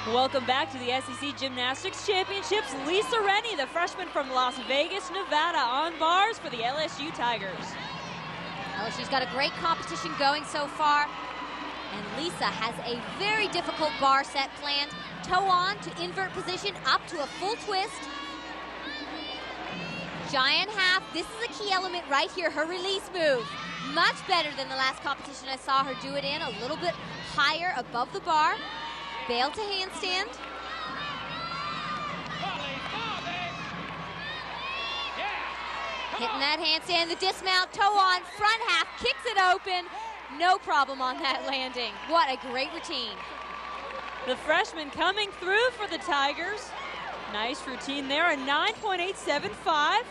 Welcome back to the SEC Gymnastics Championships. Lisa Rennie, the freshman from Las Vegas, Nevada, on bars for the LSU Tigers. LSU's got a great competition going so far, and Lisa has a very difficult bar set planned. Toe on to invert position, up to a full twist. Giant half. This is a key element right here, her release move. Much better than the last competition I saw her do it in, a little bit higher above the bar. Bail to handstand. Hitting that handstand, the dismount, toe on, front half, kicks it open. No problem on that landing. What a great routine. The freshman coming through for the Tigers. Nice routine there, a 9.875.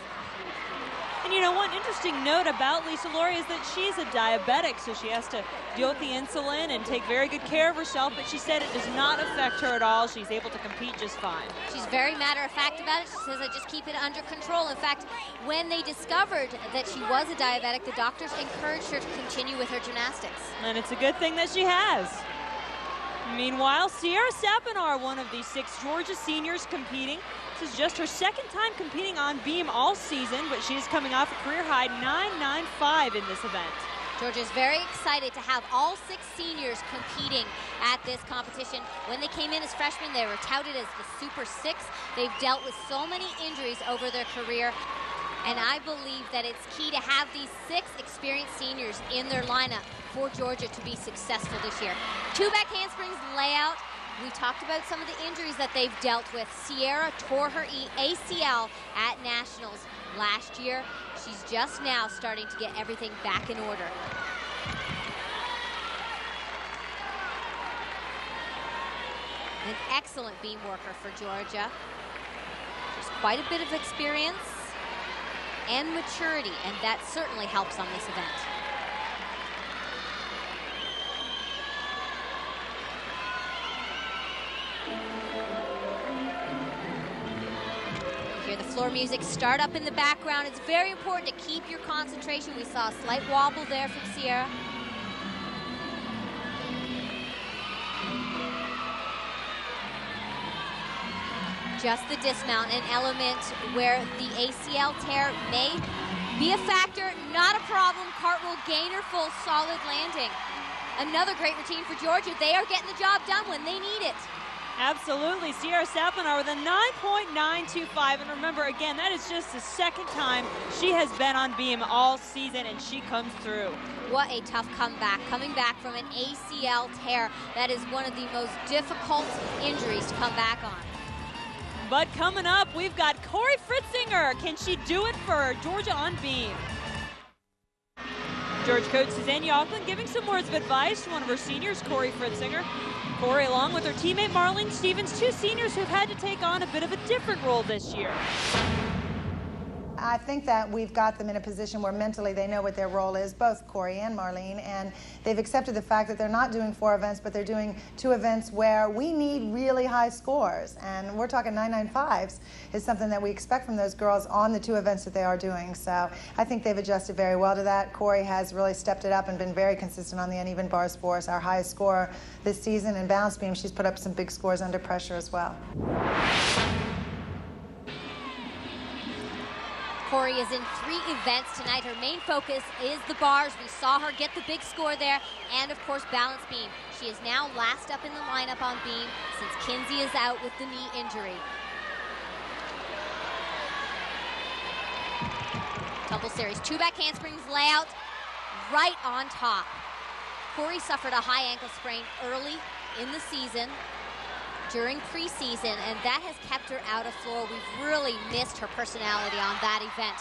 And you know, one interesting note about Lisa Laurie is that she's a diabetic, so she has to deal with the insulin and take very good care of herself, but she said it does not affect her at all. She's able to compete just fine. She's very matter-of-fact about it. She says, I just keep it under control. In fact, when they discovered that she was a diabetic, the doctors encouraged her to continue with her gymnastics. And it's a good thing that she has. Meanwhile, Sierra Sapunar, one of the 6 Georgia seniors competing. This is just her second time competing on beam all season, but she is coming off a career-high 9.95 in this event. Georgia's very excited to have all 6 seniors competing at this competition. When they came in as freshmen, they were touted as the Super 6. They've dealt with so many injuries over their career, and I believe that it's key to have these 6 experienced seniors in their lineup for Georgia to be successful this year. 2 back handsprings layout. We talked about some of the injuries that they've dealt with. Sierra tore her ACL at Nationals last year. She's just now starting to get everything back in order. An excellent beam worker for Georgia. There's quite a bit of experience and maturity, and that certainly helps on this event. Hear the floor music start up in the background. It's very important to keep your concentration. We saw a slight wobble there from Sierra. Just the dismount, an element where the ACL tear may be a factor, not a problem. Cartwheel, gainer, full, solid landing. Another great routine for Georgia. They are getting the job done when they need it. Absolutely. Sierra Sapunar with a 9.925. And remember, again, that is just the second time she has been on beam all season, and she comes through. What a tough comeback. Coming back from an ACL tear. That is one of the most difficult injuries to come back on. But coming up, we've got Cory Fritzinger. Can she do it for Georgia on beam? Georgia coach Suzanne Yocklin giving some words of advice to one of her seniors, Cory Fritzinger. Cory, along with her teammate Marlene Stevens, 2 seniors who've had to take on a bit of a different role this year. I think that we've got them in a position where mentally they know what their role is, both Cory and Marlene, and they've accepted the fact that they're not doing 4 events, but they're doing 2 events where we need really high scores, and we're talking 9.95s is something that we expect from those girls on the 2 events that they are doing. So I think they've adjusted very well to that. Cory has really stepped it up and been very consistent on the uneven bars for us, our highest scorer this season. In balance beam, she's put up some big scores under pressure as well. Cory is in 3 events tonight. Her main focus is the bars. We saw her get the big score there, and of course balance beam. She is now last up in the lineup on beam since Kinsey is out with the knee injury. Tumble series, 2 back handsprings layout right on top. Cory suffered a high ankle sprain early in the season, during preseason, and that has kept her out of floor. We've really missed her personality on that event.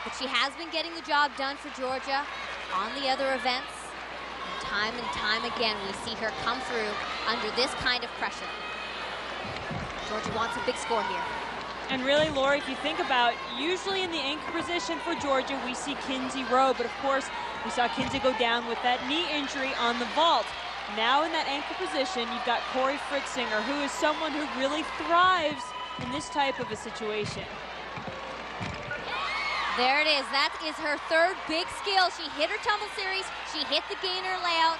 But she has been getting the job done for Georgia on the other events. And time again, we see her come through under this kind of pressure. Georgia wants a big score here. And really, Laurie, if you think about, usually in the anchor position for Georgia, we see Kinsey row, but of course, we saw Kinsey go down with that knee injury on the vault. Now in that ankle position, you've got Cory Fritzinger, who is someone who really thrives in this type of a situation. There it is. That is her 3rd big skill. She hit her tumble series. She hit the gainer layout.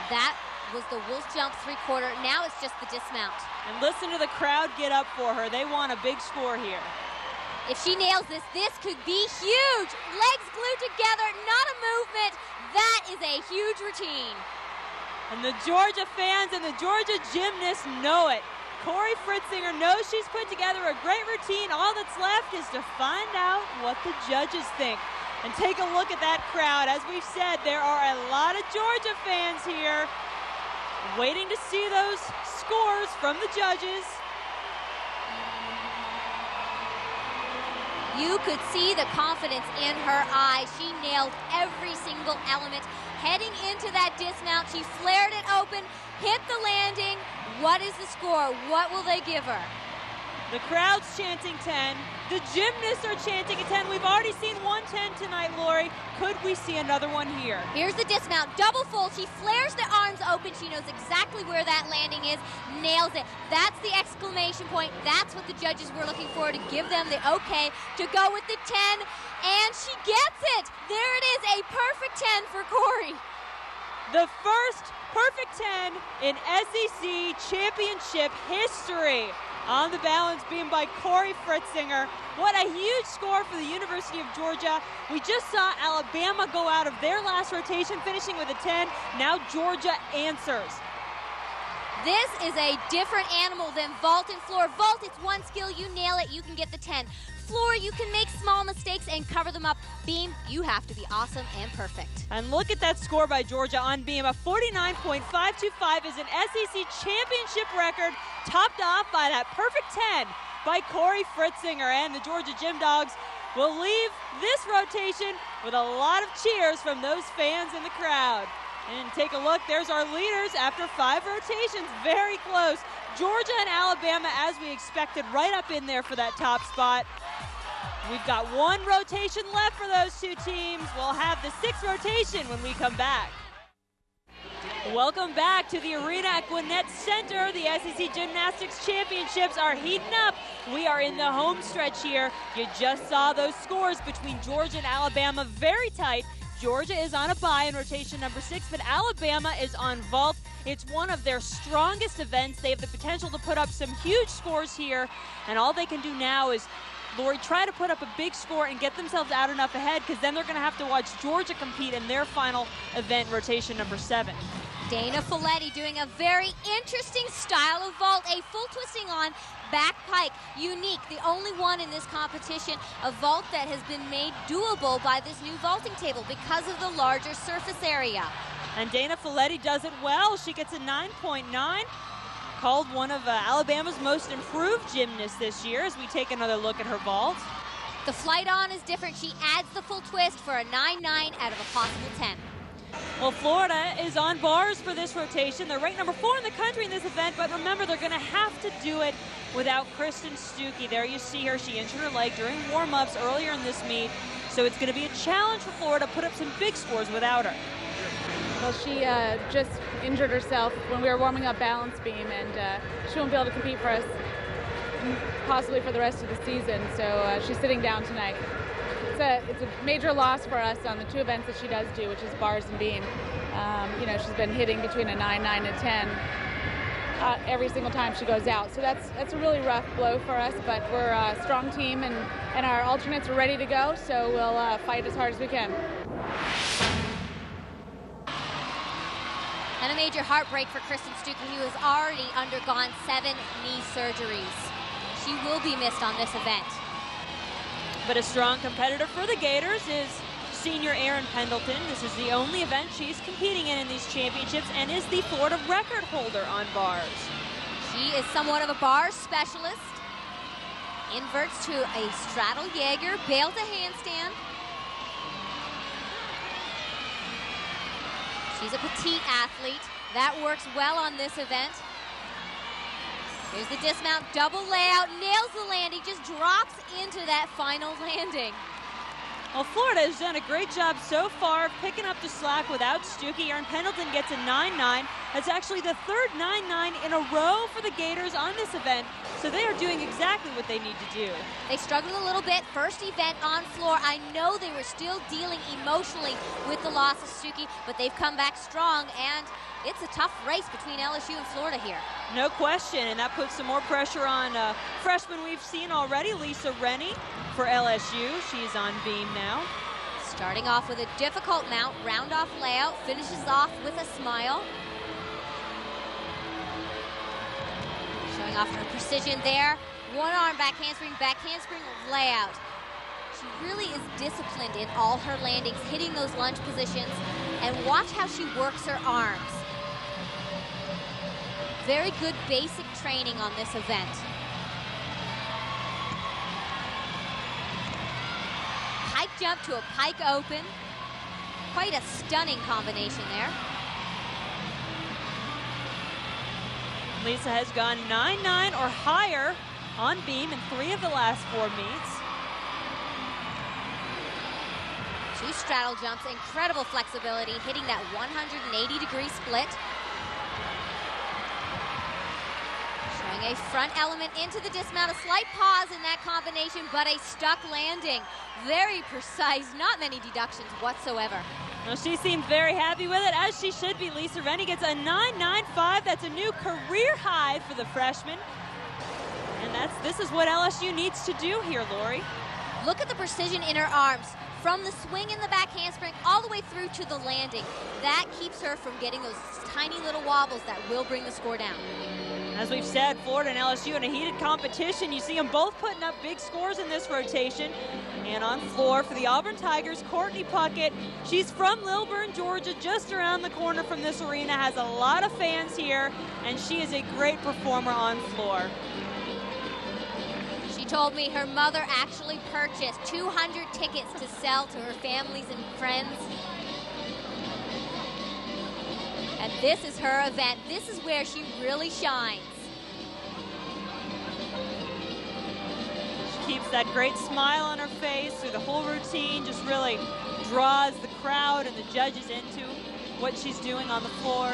That was the wolf jump 3/4. Now it's just the dismount. And listen to the crowd get up for her. They want a big score here. If she nails this, this could be huge. Legs glued together, not a movement. That is a huge routine. And the Georgia fans and the Georgia gymnasts know it. Cory Fritzinger knows she's put together a great routine. All that's left is to find out what the judges think. And take a look at that crowd. As we've said, there are a lot of Georgia fans here waiting to see those scores from the judges. You could see the confidence in her eyes. She nailed every single element. Heading into that dismount, she flared it open, hit the landing. What is the score? What will they give her? The crowd's chanting 10. The gymnasts are chanting a 10. We've already seen 110 tonight, Lori. Could we see another one here? Here's the dismount, double fold. She flares the arms open. She knows exactly where that landing is, nails it. That's the exclamation point. That's what the judges were looking for, to give them the okay to go with the 10. And she gets it. There it is, a perfect 10 for Cory. The first perfect 10 in SEC championship history on the balance beam by Cory Fritzinger. What a huge score for the University of Georgia. We just saw Alabama go out of their last rotation, finishing with a 10. Now Georgia answers. This is a different animal than vault and floor. Vault, it's one skill. You nail it, you can get the 10. Floor, you can make small mistakes and cover them up. Beam, you have to be awesome and perfect. And look at that score by Georgia on beam. A 49.525 is an SEC championship record, topped off by that perfect 10 by Cory Fritzinger. And the Georgia Gym Dogs will leave this rotation with a lot of cheers from those fans in the crowd. And take a look, there's our leaders after 5 rotations, very close. Georgia and Alabama, as we expected, right up in there for that top spot. We've got 1 rotation left for those 2 teams. We'll have the 6th rotation when we come back. Welcome back to the arena at Gwinnett Center. The SEC Gymnastics Championships are heating up. We are in the home stretch here. You just saw those scores between Georgia and Alabama, very tight. Georgia is on a bye in rotation number 6, but Alabama is on vault. It's one of their strongest events. They have the potential to put up some huge scores here, and all they can do now is, Lori, try to put up a big score and get themselves out enough ahead, because then they're going to have to watch Georgia compete in their final event, rotation number 7. Dana Filetti doing a very interesting style of vault, a full twisting on back pike, unique, the only one in this competition, a vault that has been made doable by this new vaulting table because of the larger surface area. And Dana Filetti does it well. She gets a 9.9, called one of Alabama's most improved gymnasts this year as we take another look at her vault. The flight on is different. She adds the full twist for a 9.9 out of a possible 10. Well, Florida is on bars for this rotation. They're ranked number 4 in the country in this event, but remember, they're going to have to do it without Kristen Stuckey. There you see her. She injured her leg during warm-ups earlier in this meet, so it's going to be a challenge for Florida to put up some big scores without her. Well, she just injured herself when we were warming up balance beam, and she won't be able to compete for us possibly for the rest of the season, so she's sitting down tonight. It's a major loss for us on the 2 events that she does do, which is bars and beam. You know, she's been hitting between a 9, 9, and 10 every single time she goes out. So that's a really rough blow for us, but we're a strong team, and our alternates are ready to go, so we'll fight as hard as we can. And a major heartbreak for Kristen Stuckey, who has already undergone 7 knee surgeries. She will be missed on this event. But a strong competitor for the Gators is senior Erin Pendleton. This is the only event she's competing in these championships and is the Florida record holder on bars. She is somewhat of a bar specialist. Inverts to a straddle Jaeger, bail to handstand. She's a petite athlete. That works well on this event. Here's the dismount, double layout, nails the landing, just drops into that final landing. Well, Florida has done a great job so far picking up the slack without Stuckey. Erin Pendleton gets a 9.9. That's actually the 3rd 9.9 in a row for the Gators on this event. So they are doing exactly what they need to do. They struggled a little bit. First event on floor. I know they were still dealing emotionally with the loss of Suzuki, but they've come back strong, and it's a tough race between LSU and Florida here. No question, and that puts some more pressure on a freshman we've seen already, Lisa Rennie for LSU. She's on beam now. Starting off with a difficult mount, round-off layout, finishes off with a smile. Showing off her precision there. One arm back handspring layout. She really is disciplined in all her landings, hitting those lunge positions, and watch how she works her arms. Very good basic training on this event. Pike jump to a pike open. Quite a stunning combination there. Lisa has gone 9-9 or higher on beam in 3 of the last 4 meets. 2 straddle jumps, incredible flexibility, hitting that 180-degree split. Showing a front element into the dismount, a slight pause in that combination, but a stuck landing. Very precise, not many deductions whatsoever. Well, she seemed very happy with it, as she should be. Lisa Rennie gets a 9.95. That's a new career high for the freshman. And this is what LSU needs to do here, Lori. Look at the precision in her arms. From the swing in the back handspring all the way through to the landing. That keeps her from getting those tiny little wobbles that will bring the score down. As we've said, Florida and LSU in a heated competition. You see them both putting up big scores in this rotation. And on floor for the Auburn Tigers, Courtney Puckett. She's from Lilburn, Georgia, just around the corner from this arena, has a lot of fans here, and she is a great performer on floor. She told me her mother actually purchased 200 tickets to sell to her families and friends. And this is her event. This is where she really shines. She keeps that great smile on her face through the whole routine, just really draws the crowd and the judges into what she's doing on the floor.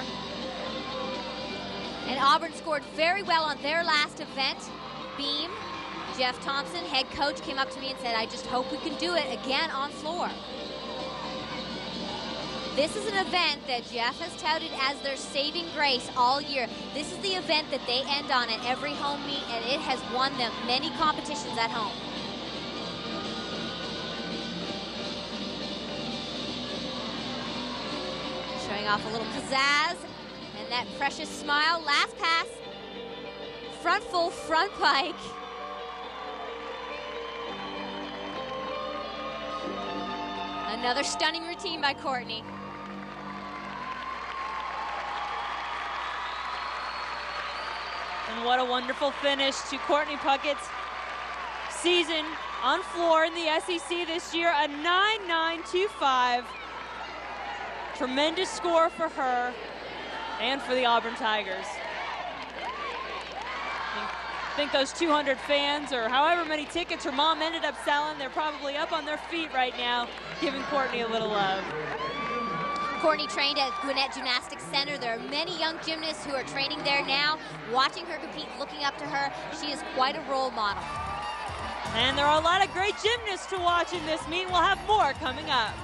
And Auburn scored very well on their last event, beam. Jeff Thompson, head coach, came up to me and said, I just hope we can do it again on floor. This is an event that Jeff has touted as their saving grace all year. This is the event that they end on at every home meet, and it has won them many competitions at home. Showing off a little pizzazz and that precious smile. Last pass, front full, front pike. Another stunning routine by Courtney. And what a wonderful finish to Courtney Puckett's season on floor in the SEC this year. A 9.925. Tremendous score for her and for the Auburn Tigers. I think those 200 fans, or however many tickets her mom ended up selling, they're probably up on their feet right now, giving Courtney a little love. Courtney trained at Gwinnett Gymnastics Center. There are many young gymnasts who are training there now, watching her compete, looking up to her. She is quite a role model. And there are a lot of great gymnasts to watch in this meet. We'll have more coming up.